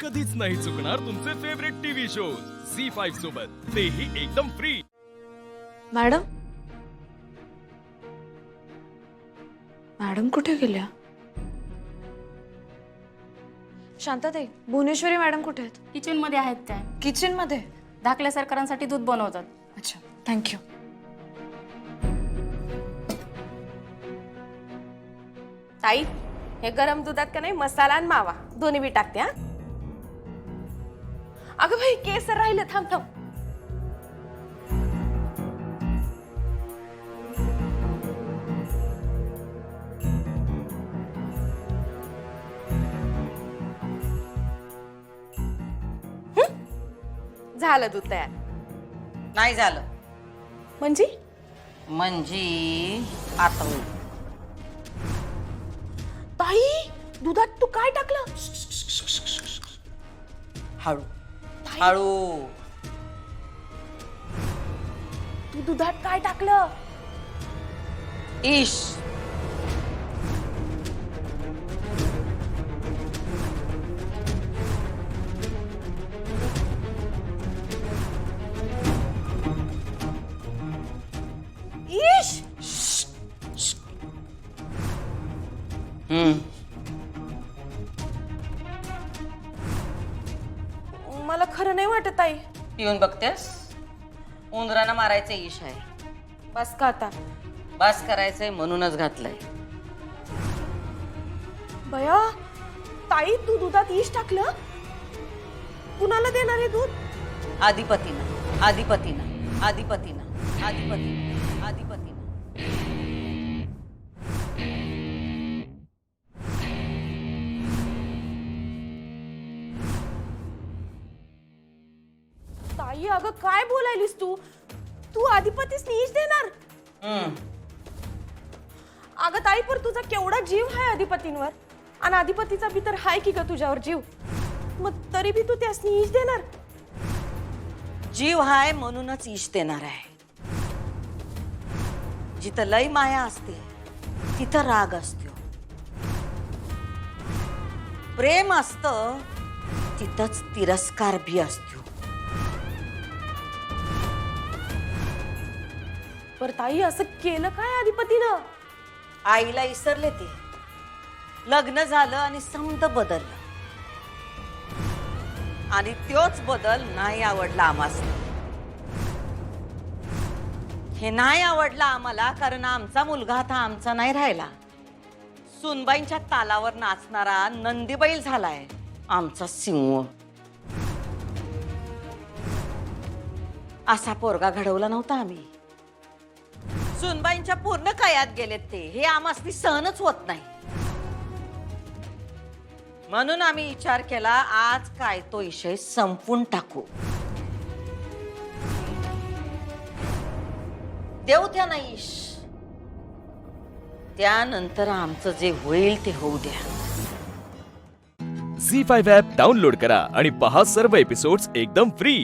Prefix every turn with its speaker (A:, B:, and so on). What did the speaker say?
A: कधीच नाही चुकणार तुमचे फेवरेट टीव्ही शोज झी5 सोबत, तेही एकदम फ्री।
B: मॅडम मॅडम कुठे गेल्या? शांताताई, भुवनेश्वरी मॅडम कुठे आहेत?
C: किचन मध्ये आहेत त्या।
B: किचन मध्ये?
C: धाकल्या सरकारांसाठी दूध बनवतात।
B: अच्छा, थँक्यू।
D: ताई, हे गरम दुधात का नाही मसाला आणि मावा दोन्ही बी टाकते। हा अगं भाई, केसर राहिलं, थांब थांब। झालं दूध तयार।
E: नाही झालं
D: म्हणजे
E: आता होईल।
D: ताई, दुधात तू काय टाकलं?
E: हळू हळू।
D: तू दुधात काय टाकलं?
E: इश।
D: इश, मला खरं नाही वाटत ताई।
E: पिऊन बघतेस? उंदरांना मारायचं इश आहे।
D: बस का आता?
E: बस करायचंय म्हणूनच घातलंय।
D: बया, ताई तू दुधात इश टाकलं? कुणाला देणार हे दूध?
E: आधिपतीनं आधिपतीनं आधिपतीनं आधिपतीनं आधिपतीनं।
D: ताई, अगं काय बोलायलीस तू? तू आधिपतीस इश देणार? अगं ताई, पर तुझा केवढा जीव आहे अधिपतींवर, आणि अधिपतीचा भी तर हाय की ग तुझ्यावर जीव, मग तरी भी तू त्यासनी इश देणार?
E: जीव हाय म्हणूनच इश देणार आहे। जिथं लय माया असते तिथं राग असतो, प्रेम असतं तिथंच तिरस्कार भी असतो।
D: पर ताई, असं केलं काय अधिपतीनं?
E: आईला इसरले ते, लग्न झालं आणि समद बदललं, आणि तोच बदल नाही आवडला आम्हाला। हे नाही आवडला आम्हाला कारण आमचा मुलगा आता आमचा नाही राहिला। सुनबाईंच्या तालावर नाचणारा नंदीबैल झालाय आमचा सिंह। असा पोरगा घडवला नव्हता आम्ही। सुनबाईंच्या पूर्ण कायात गेलेत ते, हे आम्हाला सहनच होत नाही। म्हणून आम्ही विचार केला, आज काय तो विषय संपून टाकू। देऊ त्या नाहीश, त्यानंतर आमचं जे होईल ते होऊ द्या।
A: झी5 ॲप डाउनलोड करा आणि पहा सर्व एपिसोड्स एकदम फ्री।